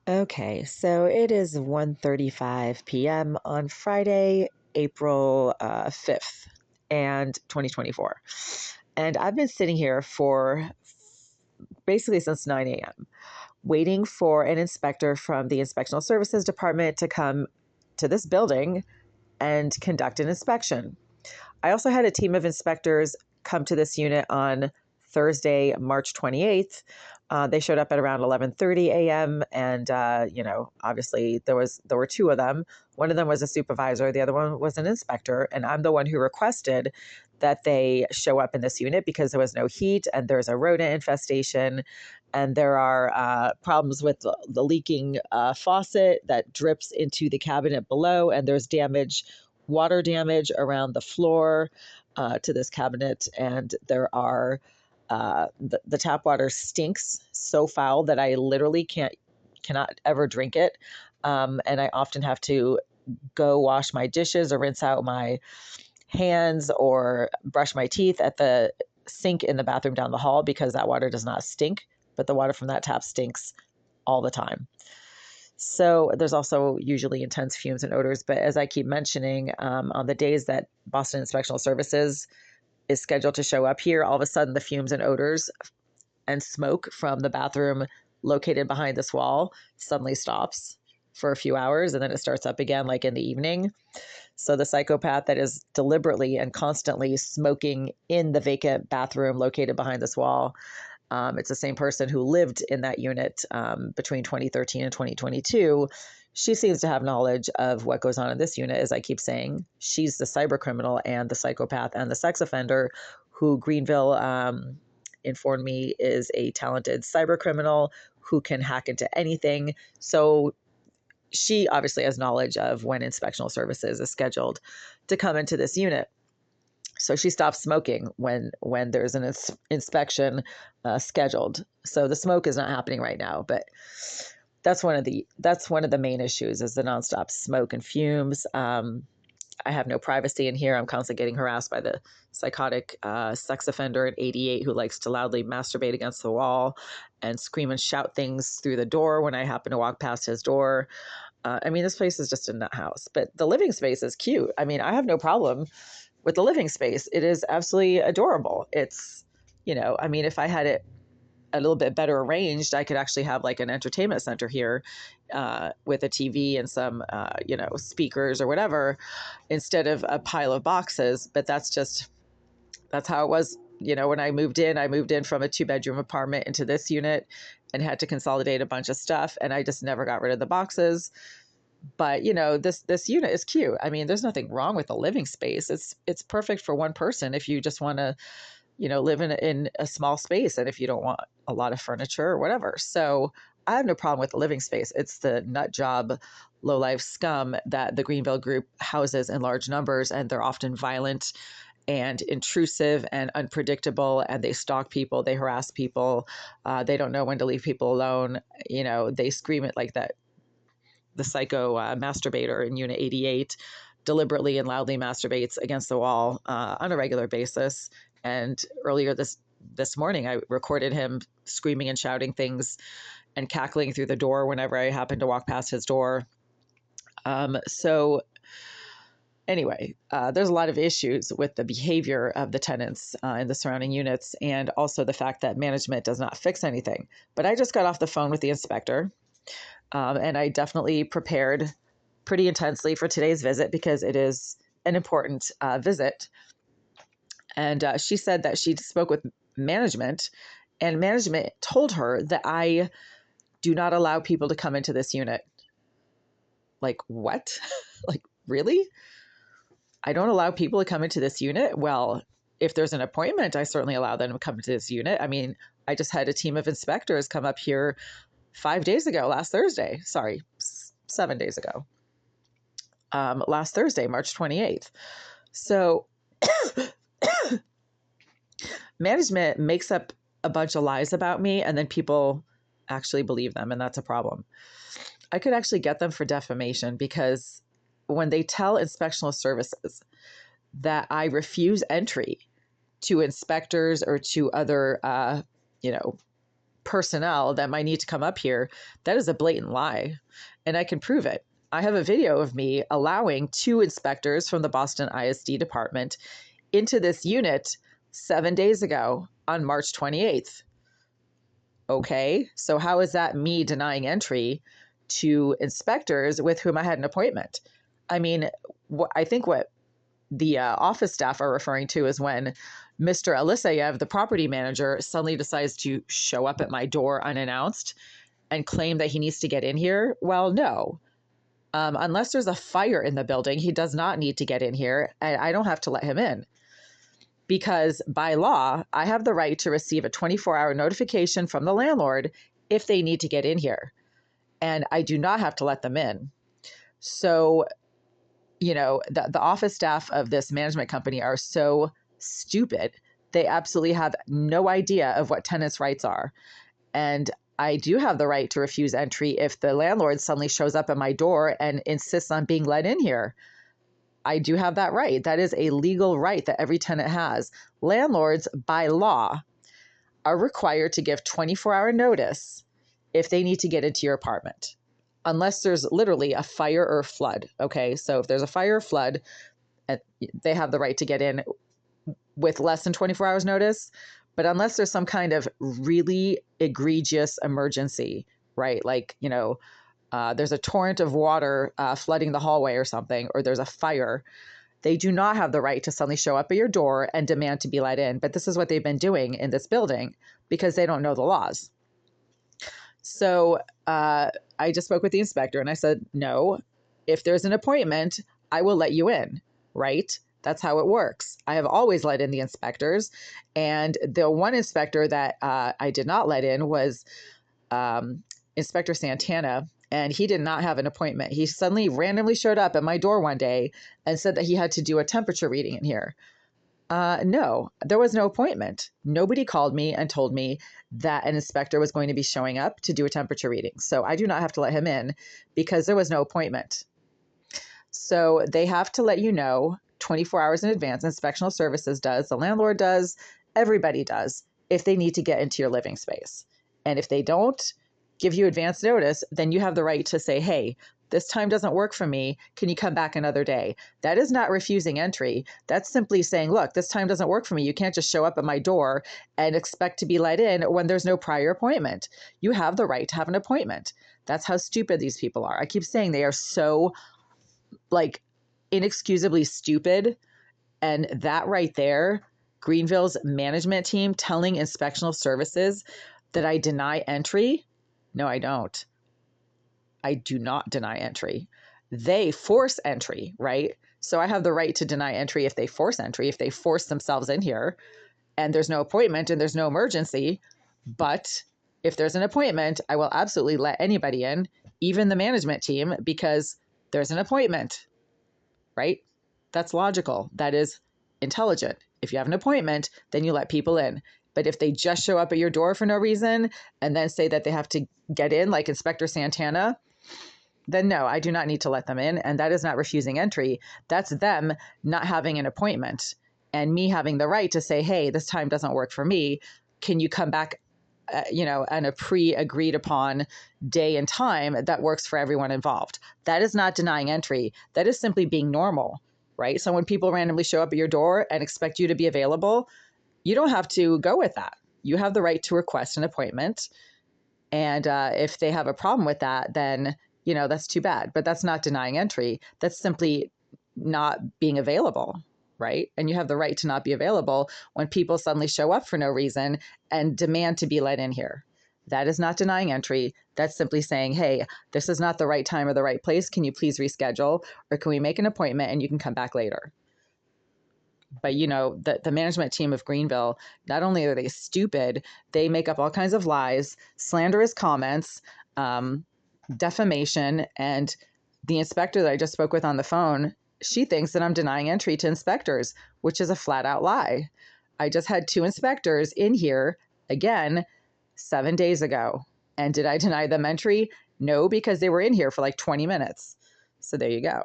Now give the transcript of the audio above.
Okay, so it is 1:35 p.m. on Friday, April 5th, and 2024. And I've been sitting here for basically since 9 a.m., waiting for an inspector from the Inspectional Services Department to come to this building and conduct an inspection. I also had a team of inspectors come to this unit on Thursday, March 28th. They showed up at around 11:30 a.m. and obviously there were two of them. One of them was a supervisor, the other one was an inspector, and I'm the one who requested that they show up in this unit because there was no heat and there's a rodent infestation and there are problems with the leaking faucet that drips into the cabinet below, and there's water damage around the floor to this cabinet, and there are the tap water stinks so foul that I literally cannot ever drink it, and I often have to go wash my dishes or rinse out my hands or brush my teeth at the sink in the bathroom down the hall because that water does not stink, but the water from that tap stinks all the time. So there's also usually intense fumes and odors. But as I keep mentioning, on the days that Boston Inspectional Services is scheduled to show up here, all of a sudden the fumes and odors and smoke from the bathroom located behind this wall suddenly stops for a few hours and then it starts up again like in the evening. So the psychopath that is deliberately and constantly smoking in the vacant bathroom located behind this wall, it's the same person who lived in that unit between 2013 and 2022. She seems to have knowledge of what goes on in this unit, as I keep saying. She's the cyber criminal and the psychopath and the sex offender who Greenville informed me is a talented cyber criminal who can hack into anything. So she obviously has knowledge of when inspectional services is scheduled to come into this unit. So she stops smoking when there's an inspection scheduled. So the smoke is not happening right now, but that's one of the main issues is the nonstop smoke and fumes. I have no privacy in here. I'm constantly getting harassed by the psychotic sex offender at 88 who likes to loudly masturbate against the wall and scream and shout things through the door when I happen to walk past his door. I mean, this place is just a nut house, but the living space is cute. I mean, I have no problem with the living space. It is absolutely adorable. It's, I mean, if I had it a little bit better arranged, I could actually have like an entertainment center here with a TV and some, speakers or whatever, instead of a pile of boxes. But that's how it was. When I moved in from a 2-bedroom apartment into this unit and had to consolidate a bunch of stuff. And I just never got rid of the boxes. But this unit is cute. I mean, there's nothing wrong with the living space. It's perfect for one person if you just want to, live in a small space and if you don't want a lot of furniture or whatever. So I have no problem with the living space. It's the nut job, low life scum that the Greenville group houses in large numbers, and they're often violent and intrusive and unpredictable, and they stalk people, they harass people, they don't know when to leave people alone. They scream it like that. The psycho masturbator in Unit 88 deliberately and loudly masturbates against the wall on a regular basis. And earlier this morning, I recorded him screaming and shouting things and cackling through the door whenever I happened to walk past his door. So anyway, there's a lot of issues with the behavior of the tenants in the surrounding units, and also the fact that management does not fix anything. But I just got off the phone with the inspector, and I definitely prepared pretty intensely for today's visit because it is an important visit. And she said that she spoke with management, and management told her that I do not allow people to come into this unit. Like, what? Like, really? I don't allow people to come into this unit? Well, if there's an appointment, I certainly allow them to come into this unit. I mean, I just had a team of inspectors come up here 5 days ago, last Thursday. Sorry, 7 days ago. Last Thursday, March 28th. So management makes up a bunch of lies about me, and then people actually believe them, and that's a problem. I could actually get them for defamation because when they tell inspectional services that I refuse entry to inspectors or to other, personnel that might need to come up here, that is a blatant lie. And I can prove it. I have a video of me allowing 2 inspectors from the Boston ISD department into this unit 7 days ago on March 28th. Okay, so how is that me denying entry to inspectors with whom I had an appointment? I mean, I think what the office staff are referring to is when Mr. Elisayev, the property manager, suddenly decides to show up at my door unannounced and claim that he needs to get in here. Well, no. Unless there's a fire in the building, he does not need to get in here, and I don't have to let him in. Because by law, I have the right to receive a 24-hour notification from the landlord if they need to get in here. And I do not have to let them in. So, the office staff of this management company are so stupid. They absolutely have no idea of what tenants' rights are. And I do have the right to refuse entry if the landlord suddenly shows up at my door and insists on being let in here. I do have that right. That is a legal right that every tenant has. Landlords, by law, are required to give 24-hour notice if they need to get into your apartment, unless there's literally a fire or flood. Okay, so if there's a fire or flood, they have the right to get in with less than 24 hours notice. But unless there's some kind of really egregious emergency, right? Like, there's a torrent of water flooding the hallway or something, or there's a fire, they do not have the right to suddenly show up at your door and demand to be let in. But this is what they've been doing in this building because they don't know the laws. So I just spoke with the inspector and I said, no, if there's an appointment, I will let you in, right? That's how it works. I have always let in the inspectors. And the one inspector that I did not let in was Inspector Santana. And he did not have an appointment. He suddenly randomly showed up at my door one day and said that he had to do a temperature reading in here. No, there was no appointment. Nobody called me and told me that an inspector was going to be showing up to do a temperature reading. So I do not have to let him in because there was no appointment. So they have to let you know 24 hours in advance. Inspectional Services does, the landlord does, everybody does, if they need to get into your living space. And if they don't give you advance notice, then you have the right to say, hey, this time doesn't work for me. Can you come back another day? That is not refusing entry. That's simply saying, look, this time doesn't work for me. You can't just show up at my door and expect to be let in when there's no prior appointment. You have the right to have an appointment. That's how stupid these people are. I keep saying they are so inexcusably stupid. And that right there, Greenville's management team telling Inspectional Services that I deny entry. No, I don't. I do not deny entry. They force entry, right? So I have the right to deny entry if they force entry, if they force themselves in here and there's no appointment and there's no emergency. But if there's an appointment, I will absolutely let anybody in, even the management team, because there's an appointment, right? That's logical. That is intelligent. If you have an appointment, then you let people in. But if they just show up at your door for no reason and then say that they have to get in, like Inspector Santana, then no, I do not need to let them in. And that is not refusing entry. That's them not having an appointment and me having the right to say, hey, this time doesn't work for me. Can you come back, on a pre-agreed upon day and time that works for everyone involved? That is not denying entry. That is simply being normal, right? So when people randomly show up at your door and expect you to be available, you don't have to go with that. You have the right to request an appointment. And if they have a problem with that, then, that's too bad. But that's not denying entry. That's simply not being available, right? And you have the right to not be available when people suddenly show up for no reason and demand to be let in here. That is not denying entry. That's simply saying, hey, this is not the right time or the right place. Can you please reschedule? Or can we make an appointment and you can come back later? But, the management team of Greenville, not only are they stupid, they make up all kinds of lies, slanderous comments, defamation. And the inspector that I just spoke with on the phone, she thinks that I'm denying entry to inspectors, which is a flat out lie. I just had 2 inspectors in here, again, 7 days ago. And did I deny them entry? No, because they were in here for like 20 minutes. So there you go.